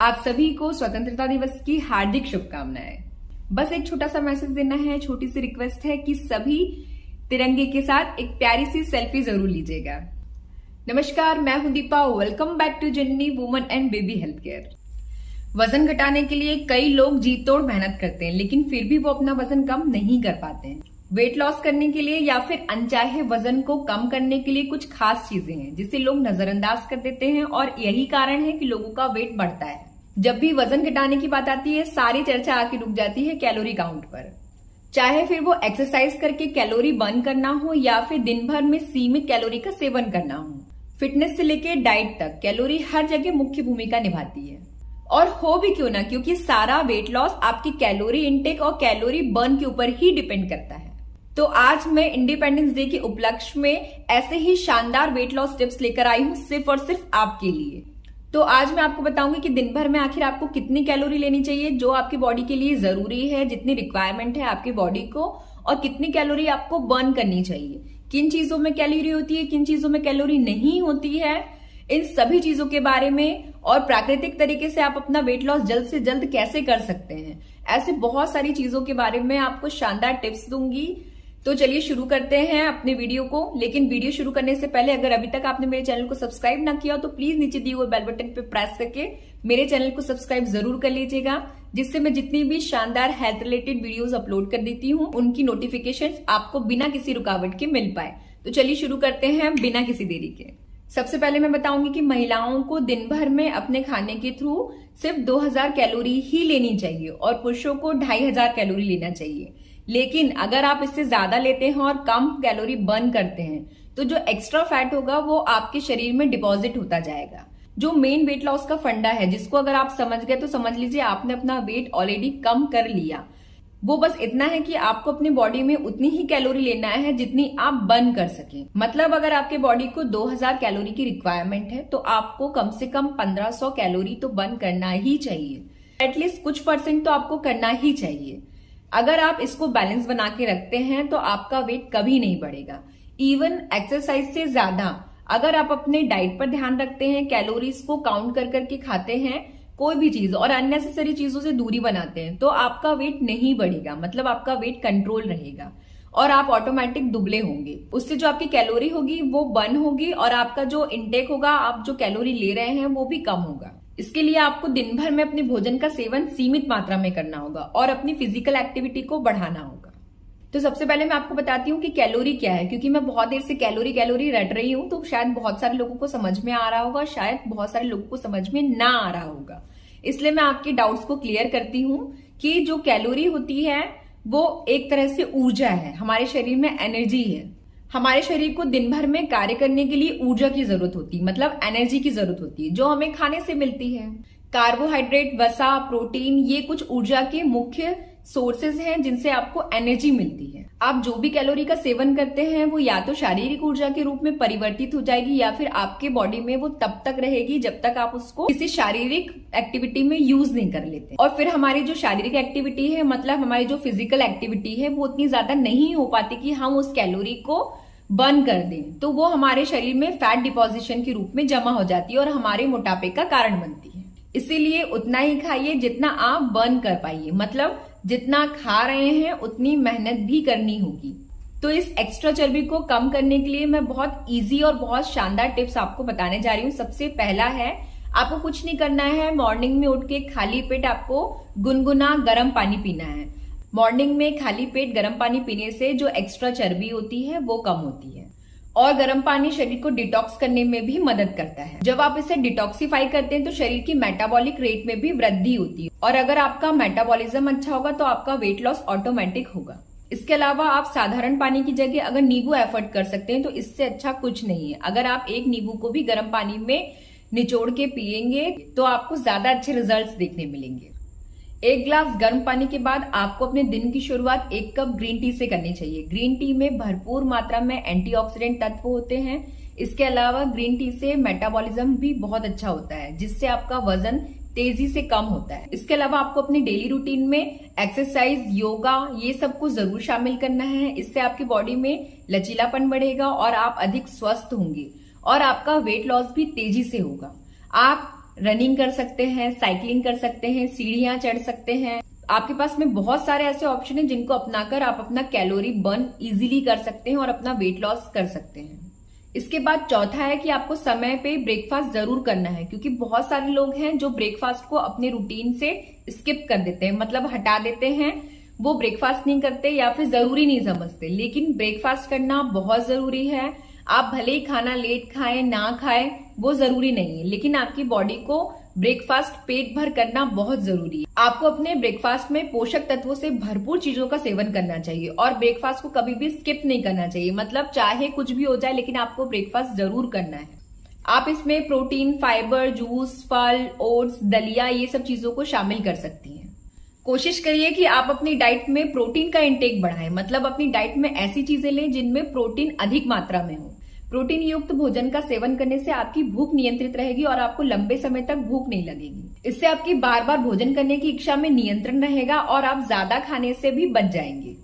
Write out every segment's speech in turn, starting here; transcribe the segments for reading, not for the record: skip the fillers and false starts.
आप सभी को स्वतंत्रता दिवस की हार्दिक शुभकामनाएं। बस एक छोटा सा मैसेज देना है, छोटी सी रिक्वेस्ट है कि सभी तिरंगे के साथ एक प्यारी सी सेल्फी जरूर लीजिएगा। नमस्कार, मैं हूं Deepa. Welcome back to Janani women and baby health care. वजन घटाने के लिए कई लोग जी तोड़ मेहनत करते हैं, लेकिन फिर भी वो अपना वजन कम नहीं कर पाते हैं। वेट लॉस करने के लिए या फिर अनचाहे वजन को कम करने के लिए कुछ खास चीजें हैं जिसे लोग नजरअंदाज कर देते हैं और यही कारण है कि लोगों का वेट बढ़ता है। जब भी वजन घटाने की बात आती है, सारी चर्चा आके रुक जाती है कैलोरी काउंट पर। चाहे फिर वो एक्सरसाइज करके कैलोरी बर्न करना हो या फिर दिन भर में सीमित कैलोरी का सेवन करना हो, फिटनेस से लेके डाइट तक कैलोरी हर जगह मुख्य भूमिका निभाती है। और हो भी क्यों ना, क्योंकि सारा वेट लॉस आपकी कैलोरी इनटेक और कैलोरी बर्न के ऊपर ही डिपेंड करता है। तो आज मैं इंडिपेंडेंस डे के उपलक्ष्य में ऐसे ही शानदार वेट लॉस टिप्स लेकर आई हूं, सिर्फ और सिर्फ आपके लिए। तो आज मैं आपको बताऊंगी कि दिन भर में आखिर आपको कितनी कैलोरी लेनी चाहिए जो आपकी बॉडी के लिए जरूरी है, जितनी रिक्वायरमेंट है आपकी बॉडी को, और कितनी कैलोरी आपको बर्न करनी चाहिए। किन चीजों में कैलोरी होती है, किन चीजों में कैलोरी नहीं होती है, इन सभी चीजों के बारे में और प्राकृतिक तरीके से आप अपना वेट लॉस जल्द से जल्द कैसे कर सकते हैं, ऐसे बहुत सारी चीजों के बारे में आपको शानदार टिप्स दूंगी। तो चलिए शुरू करते हैं अपने वीडियो को। लेकिन वीडियो शुरू करने से पहले अगर अभी तक आपने मेरे चैनल को सब्सक्राइब ना किया हो तो प्लीज नीचे दिए हुए बेल बटन पे प्रेस करके मेरे चैनल को सब्सक्राइब जरूर कर लीजिएगा, जिससे मैं जितनी भी शानदार हेल्थ रिलेटेड वीडियोस अपलोड कर देती हूँ उनकी नोटिफिकेशन आपको बिना किसी रुकावट के मिल पाए। तो चलिए शुरू करते हैं बिना किसी देरी के। सबसे पहले मैं बताऊंगी कि महिलाओं को दिन भर में अपने खाने के थ्रू सिर्फ 2000 कैलोरी ही लेनी चाहिए और पुरुषों को 2500 कैलोरी लेना चाहिए। लेकिन अगर आप इससे ज्यादा लेते हैं और कम कैलोरी बर्न करते हैं तो जो एक्स्ट्रा फैट होगा वो आपके शरीर में डिपॉजिट होता जाएगा। जो मेन वेट लॉस का फंडा है, जिसको अगर आप समझ गए तो समझ लीजिए आपने अपना वेट ऑलरेडी कम कर लिया। वो बस इतना है कि आपको अपनी बॉडी में उतनी ही कैलोरी लेना है जितनी आप बर्न कर सकें। मतलब अगर आपके बॉडी को 2000 कैलोरी की रिक्वायरमेंट है तो आपको कम से कम 1500 कैलोरी तो बर्न करना ही चाहिए। एटलीस्ट कुछ परसेंट तो आपको करना ही चाहिए। अगर आप इसको बैलेंस बना के रखते हैं तो आपका वेट कभी नहीं बढ़ेगा। इवन एक्सरसाइज से ज्यादा अगर आप अपने डाइट पर ध्यान रखते हैं, कैलोरीज को काउंट कर करके खाते हैं कोई भी चीज और अननेसेसरी चीजों से दूरी बनाते हैं तो आपका वेट नहीं बढ़ेगा। मतलब आपका वेट कंट्रोल रहेगा और आप ऑटोमेटिक दुबले होंगे। उससे जो आपकी कैलोरी होगी वो बर्न होगी और आपका जो इंटेक होगा, आप जो कैलोरी ले रहे हैं वो भी कम होगा। इसके लिए आपको दिन भर में अपने भोजन का सेवन सीमित मात्रा में करना होगा और अपनी फिजिकल एक्टिविटी को बढ़ाना होगा। तो सबसे पहले मैं आपको बताती हूँ कि कैलोरी क्या है, क्योंकि मैं बहुत देर से कैलोरी रट रही हूँ तो शायद बहुत सारे लोगों को समझ में आ रहा होगा, शायद बहुत सारे लोगों को समझ में ना आ रहा होगा। इसलिए मैं आपके डाउट्स को क्लियर करती हूँ कि जो कैलोरी होती है वो एक तरह से ऊर्जा है, हमारे शरीर में एनर्जी है। हमारे शरीर को दिन भर में कार्य करने के लिए ऊर्जा की जरूरत होती है, मतलब एनर्जी की जरूरत होती है, जो हमें खाने से मिलती है। कार्बोहाइड्रेट, वसा, प्रोटीन, ये कुछ ऊर्जा के मुख्य सोर्सेज हैं जिनसे आपको एनर्जी मिलती है। आप जो भी कैलोरी का सेवन करते हैं वो या तो शारीरिक ऊर्जा के रूप में परिवर्तित हो जाएगी या फिर आपके बॉडी में वो तब तक रहेगी जब तक आप उसको किसी शारीरिक एक्टिविटी में यूज नहीं कर लेते। और फिर हमारी जो शारीरिक एक्टिविटी है, मतलब हमारी जो फिजिकल एक्टिविटी है, वो उतनी ज्यादा नहीं हो पाती कि हम उस कैलोरी को बर्न कर दें, तो वो हमारे शरीर में फैट डिपोजिशन के रूप में जमा हो जाती है और हमारे मोटापे का कारण बनती है। इसीलिए उतना ही खाइए जितना आप बर्न कर पाइए। मतलब जितना खा रहे हैं उतनी मेहनत भी करनी होगी। तो इस एक्स्ट्रा चर्बी को कम करने के लिए मैं बहुत इजी और बहुत शानदार टिप्स आपको बताने जा रही हूँ। सबसे पहला है, आपको कुछ नहीं करना है, मॉर्निंग में उठ के खाली पेट आपको गुनगुना गर्म पानी पीना है। मॉर्निंग में खाली पेट गर्म पानी पीने से जो एक्स्ट्रा चर्बी होती है वो कम होती है और गर्म पानी शरीर को डिटॉक्स करने में भी मदद करता है। जब आप इसे डिटॉक्सिफाई करते हैं तो शरीर की मेटाबॉलिक रेट में भी वृद्धि होती है और अगर आपका मेटाबॉलिज्म अच्छा होगा तो आपका वेट लॉस ऑटोमेटिक होगा। इसके अलावा आप साधारण पानी की जगह अगर नींबू एफर्ट कर सकते हैं तो इससे अच्छा कुछ नहीं है। अगर आप एक नींबू को भी गर्म पानी में निचोड़ के पिएंगे तो आपको ज्यादा अच्छे रिजल्ट्स देखने मिलेंगे। 1 गिलास गर्म पानी के बाद आपको अपने दिन की शुरुआत 1 कप ग्रीन टी से करनी चाहिए। ग्रीन टी में भरपूर मात्रा में एंटीऑक्सीडेंट तत्व होते हैं। इसके अलावा ग्रीन टी से मेटाबॉलिज्म भी बहुत अच्छा होता है, जिससे आपका वजन तेजी से कम होता है। इसके अलावा आपको अपनी डेली रूटीन में एक्सरसाइज, योगा, ये सब को जरूर शामिल करना है। इससे आपकी बॉडी में लचीलापन बढ़ेगा और आप अधिक स्वस्थ होंगे और आपका वेट लॉस भी तेजी से होगा। आप रनिंग कर सकते हैं, साइकिलिंग कर सकते हैं, सीढ़ियां चढ़ सकते हैं। आपके पास में बहुत सारे ऐसे ऑप्शन हैं जिनको अपनाकर आप अपना कैलोरी बर्न इजीली कर सकते हैं और अपना वेट लॉस कर सकते हैं। इसके बाद चौथा है कि आपको समय पे ब्रेकफास्ट जरूर करना है, क्योंकि बहुत सारे लोग हैं जो ब्रेकफास्ट को अपने रूटीन से स्किप कर देते हैं, मतलब हटा देते हैं। वो ब्रेकफास्ट नहीं करते या फिर जरूरी नहीं समझते, लेकिन ब्रेकफास्ट करना बहुत जरूरी है। आप भले ही खाना लेट खाएं ना खाएं वो जरूरी नहीं है, लेकिन आपकी बॉडी को ब्रेकफास्ट पेट भर करना बहुत जरूरी है। आपको अपने ब्रेकफास्ट में पोषक तत्वों से भरपूर चीजों का सेवन करना चाहिए और ब्रेकफास्ट को कभी भी स्किप नहीं करना चाहिए। मतलब चाहे कुछ भी हो जाए, लेकिन आपको ब्रेकफास्ट जरूर करना है। आप इसमें प्रोटीन, फाइबर, जूस, फल, ओट्स, दलिया, ये सब चीजों को शामिल कर सकती हैं। कोशिश करिए कि आप अपनी डाइट में प्रोटीन का इंटेक बढ़ाएं, मतलब अपनी डाइट में ऐसी चीजें लें जिनमें प्रोटीन अधिक मात्रा में हो। प्रोटीन युक्त भोजन का सेवन करने से आपकी भूख नियंत्रित रहेगी और आपको लंबे समय तक भूख नहीं लगेगी। इससे आपकी बार बार भोजन करने की इच्छा में नियंत्रण रहेगा और आप ज्यादा खाने से भी बच जाएंगे।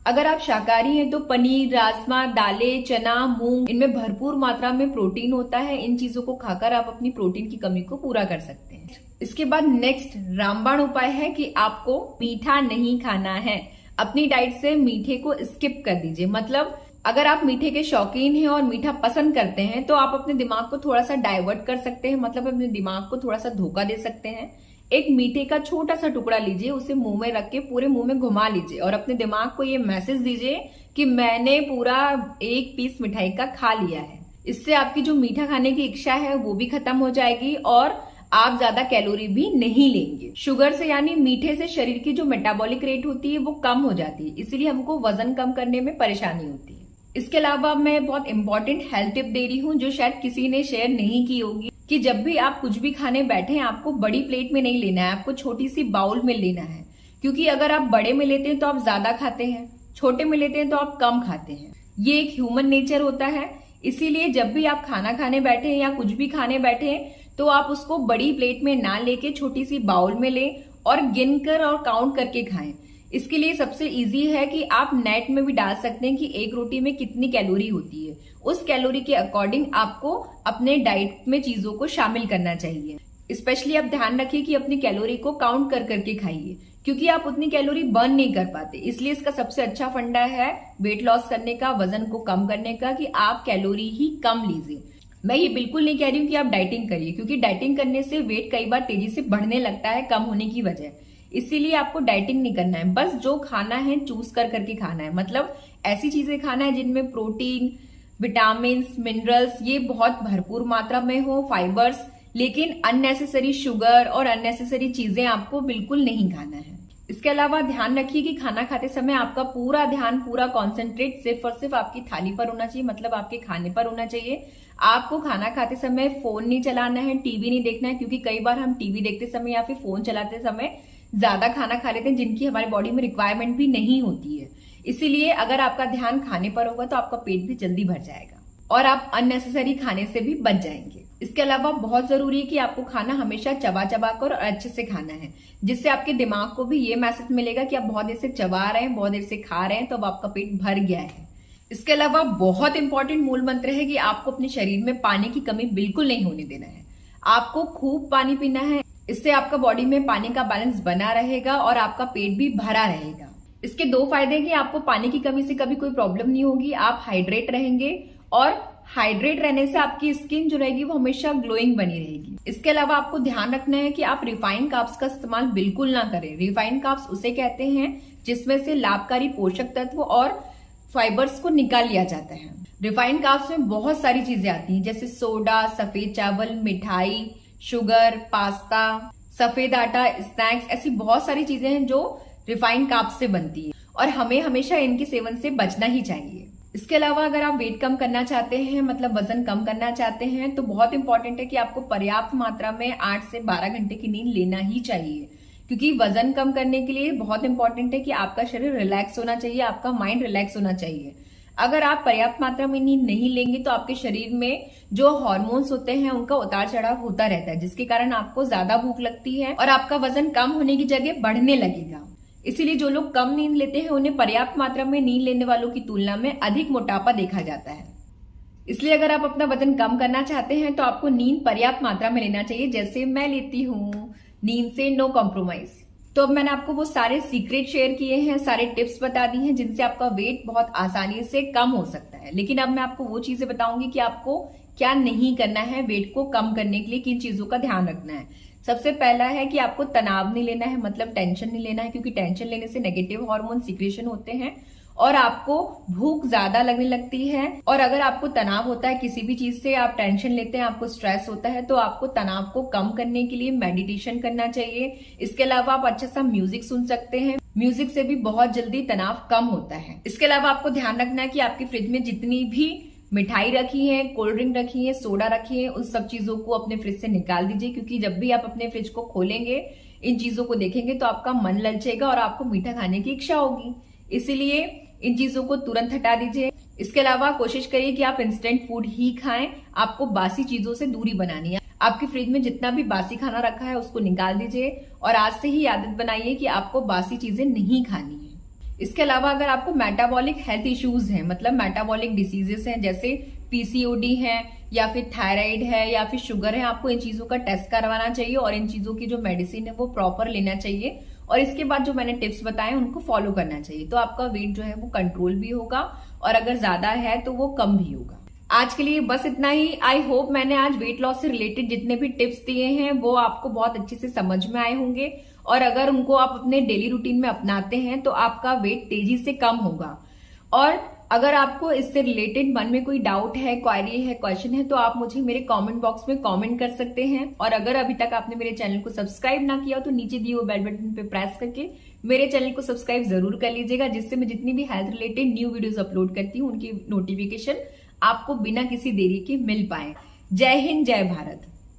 अगर आप शाकाहारी हैं तो पनीर, राजमा, दालें, चना, मूंग, इनमें भरपूर मात्रा में प्रोटीन होता है। इन चीजों को खाकर आप अपनी प्रोटीन की कमी को पूरा कर सकते हैं। इसके बाद नेक्स्ट रामबाण उपाय है कि आपको मीठा नहीं खाना है। अपनी डाइट से मीठे को स्किप कर दीजिए। मतलब अगर आप मीठे के शौकीन हैं और मीठा पसंद करते हैं तो आप अपने दिमाग को थोड़ा सा डाइवर्ट कर सकते हैं, मतलब अपने दिमाग को थोड़ा सा धोखा दे सकते हैं। एक मीठे का छोटा सा टुकड़ा लीजिए, उसे मुंह में रख के पूरे मुंह में घुमा लीजिए और अपने दिमाग को ये मैसेज दीजिए कि मैंने पूरा एक पीस मिठाई का खा लिया है। इससे आपकी जो मीठा खाने की इच्छा है वो भी खत्म हो जाएगी और आप ज्यादा कैलोरी भी नहीं लेंगे। शुगर से यानी मीठे से शरीर की जो मेटाबॉलिक रेट होती है वो कम हो जाती है, इसीलिए हमको वजन कम करने में परेशानी होती है। इसके अलावा मैं बहुत इंपॉर्टेंट हेल्थ टिप दे रही हूँ जो शायद किसी ने शेयर नहीं की होगी, कि जब भी आप कुछ भी खाने बैठे हैं आपको बड़ी प्लेट में नहीं लेना है, आपको छोटी सी बाउल में लेना है। क्योंकि अगर आप बड़े में लेते हैं तो आप ज्यादा खाते हैं, छोटे में लेते हैं तो आप कम खाते हैं। ये एक ह्यूमन नेचर होता है। इसीलिए जब भी आप खाना खाने बैठे हैं या कुछ भी खाने बैठे हैं तो आप उसको बड़ी प्लेट में ना लेके छोटी सी बाउल में लें और गिनकर और काउंट करके खाएं। इसके लिए सबसे इजी है कि आप नेट में भी डाल सकते हैं कि एक रोटी में कितनी कैलोरी होती है। उस कैलोरी के अकॉर्डिंग आपको अपने डाइट में चीजों को शामिल करना चाहिए। स्पेशली आप ध्यान रखिए कि अपनी कैलोरी को काउंट कर करके खाइए, क्योंकि आप उतनी कैलोरी बर्न नहीं कर पाते। इसलिए इसका सबसे अच्छा फंडा है वेट लॉस करने का, वजन को कम करने का, कि आप कैलोरी ही कम लीजिए। मैं ये बिल्कुल नहीं कह रही हूँ कि आप डाइटिंग करिए, क्योंकि डाइटिंग करने से वेट कई बार तेजी से बढ़ने लगता है कम होने की वजह। इसीलिए आपको डाइटिंग नहीं करना है, बस जो खाना है चूज कर करके खाना है। मतलब ऐसी चीजें खाना है जिनमें प्रोटीन, विटामिन, मिनरल्स ये बहुत भरपूर मात्रा में हो, फाइबर्स, लेकिन अननेसेसरी शुगर और अननेसेसरी चीजें आपको बिल्कुल नहीं खाना है। इसके अलावा ध्यान रखिए कि खाना खाते समय आपका पूरा ध्यान, पूरा कॉन्सेंट्रेट सिर्फ और सिर्फ आपकी थाली पर होना चाहिए, मतलब आपके खाने पर होना चाहिए। आपको खाना खाते समय फोन नहीं चलाना है, टीवी नहीं देखना है, क्योंकि कई बार हम टीवी देखते समय या फिर फोन चलाते समय ज्यादा खाना खा लेते हैं जिनकी हमारी बॉडी में रिक्वायरमेंट भी नहीं होती है। इसीलिए अगर आपका ध्यान खाने पर होगा तो आपका पेट भी जल्दी भर जाएगा और आप अननेसेसरी खाने से भी बच जाएंगे। इसके अलावा बहुत जरूरी है कि आपको खाना हमेशा चबा चबा कर और अच्छे से खाना है, जिससे आपके दिमाग को भी ये मैसेज मिलेगा कि आप बहुत देर से चबा रहे हैं, बहुत देर से खा रहे हैं, तो अब आपका पेट भर गया है। इसके अलावा बहुत इंपॉर्टेंट मूल मंत्र है कि आपको अपने शरीर में पानी की कमी बिल्कुल नहीं होने देना है। आपको खूब पानी पीना है, इससे आपका बॉडी में पानी का बैलेंस बना रहेगा और आपका पेट भी भरा रहेगा। इसके दो फायदे हैं कि आपको पानी की कमी से कभी कोई प्रॉब्लम नहीं होगी, आप हाइड्रेट रहेंगे और हाइड्रेट रहने से आपकी स्किन जो रहेगी वो हमेशा ग्लोइंग बनी रहेगी। इसके अलावा आपको ध्यान रखना है कि आप रिफाइंड कार्ब्स का इस्तेमाल बिल्कुल ना करें। रिफाइंड कार्ब्स उसे कहते हैं जिसमें से लाभकारी पोषक तत्व और फाइबर्स को निकाल लिया जाता है। रिफाइंड कार्ब्स में बहुत सारी चीजें आती हैं, जैसे सोडा, सफेद चावल, मिठाई, शुगर, पास्ता, सफेद आटा, स्नैक्स, ऐसी बहुत सारी चीजें हैं जो रिफाइंड कार्ब्स से बनती है और हमें हमेशा इनके सेवन से बचना ही चाहिए। इसके अलावा अगर आप वेट कम करना चाहते हैं, मतलब वजन कम करना चाहते हैं, तो बहुत इंपॉर्टेंट है कि आपको पर्याप्त मात्रा में 8 से 12 घंटे की नींद लेना ही चाहिए, क्योंकि वजन कम करने के लिए बहुत इंपॉर्टेंट है कि आपका शरीर रिलैक्स होना चाहिए, आपका माइंड रिलैक्स होना चाहिए। अगर आप पर्याप्त मात्रा में नींद नहीं लेंगे तो आपके शरीर में जो हार्मोन्स होते हैं उनका उतार चढ़ाव होता रहता है, जिसके कारण आपको ज्यादा भूख लगती है और आपका वजन कम होने की जगह बढ़ने लगेगा। इसीलिए जो लोग कम नींद लेते हैं उन्हें पर्याप्त मात्रा में नींद लेने वालों की तुलना में अधिक मोटापा देखा जाता है। इसलिए अगर आप अपना वजन कम करना चाहते हैं तो आपको नींद पर्याप्त मात्रा में लेना चाहिए, जैसे मैं लेती हूँ। नींद से नो कॉम्प्रोमाइज। तो अब मैंने आपको वो सारे सीक्रेट शेयर किए हैं, सारे टिप्स बता दी हैं जिनसे आपका वेट बहुत आसानी से कम हो सकता है। लेकिन अब मैं आपको वो चीजें बताऊंगी कि आपको क्या नहीं करना है वेट को कम करने के लिए, किन चीजों का ध्यान रखना है। सबसे पहला है कि आपको तनाव नहीं लेना है, मतलब टेंशन नहीं लेना है, क्योंकि टेंशन लेने से नेगेटिव हार्मोन सिक्रेशन होते हैं और आपको भूख ज्यादा लगने लगती है। और अगर आपको तनाव होता है किसी भी चीज से, आप टेंशन लेते हैं, आपको स्ट्रेस होता है, तो आपको तनाव को कम करने के लिए मेडिटेशन करना चाहिए। इसके अलावा आप अच्छा सा म्यूजिक सुन सकते हैं, म्यूजिक से भी बहुत जल्दी तनाव कम होता है। इसके अलावा आपको ध्यान रखना है कि आपकी फ्रिज में जितनी भी मिठाई रखी है, कोल्ड ड्रिंक रखी है, सोडा रखी है, उन सब चीजों को अपने फ्रिज से निकाल दीजिए, क्योंकि जब भी आप अपने फ्रिज को खोलेंगे, इन चीजों को देखेंगे तो आपका मन ललचेगा और आपको मीठा खाने की इच्छा होगी। इसीलिए इन चीजों को तुरंत हटा दीजिए। इसके अलावा कोशिश करिए कि आप इंस्टेंट फूड ही खाएं। आपको बासी चीजों से दूरी बनानी है। आपकी फ्रिज में जितना भी बासी खाना रखा है उसको निकाल दीजिए और आज से ही आदत बनाइए कि आपको बासी चीजें नहीं खानी है। इसके अलावा अगर आपको मेटाबॉलिक हेल्थ इश्यूज हैं, मतलब मेटाबॉलिक डिसीजेस हैं, जैसे पीसीओडी है या फिर थायराइड है या फिर शुगर है, आपको इन चीजों का टेस्ट करवाना चाहिए और इन चीजों की जो मेडिसिन है वो प्रॉपर लेना चाहिए और इसके बाद जो मैंने टिप्स बताए उनको फॉलो करना चाहिए। तो आपका वेट जो है वो कंट्रोल भी होगा और अगर ज्यादा है तो वो कम भी होगा। आज के लिए बस इतना ही। आई होप मैंने आज वेट लॉस से रिलेटेड जितने भी टिप्स दिए हैं वो आपको बहुत अच्छे से समझ में आए होंगे और अगर उनको आप अपने डेली रूटीन में अपनाते हैं तो आपका वेट तेजी से कम होगा। और अगर आपको इससे रिलेटेड मन में कोई डाउट है, क्वेरी है, क्वेश्चन है तो आप मुझे मेरे कमेंट बॉक्स में कमेंट कर सकते हैं। और अगर अभी तक आपने मेरे चैनल को सब्सक्राइब ना किया तो नीचे दिए हुए बेल बटन पे प्रेस करके मेरे चैनल को सब्सक्राइब जरूर कर लीजिएगा, जिससे मैं जितनी भी health related new videos upload करती हूँ उनकी नोटिफिकेशन आपको बिना किसी देरी के मिल पाए। जय हिंद, जय भारत।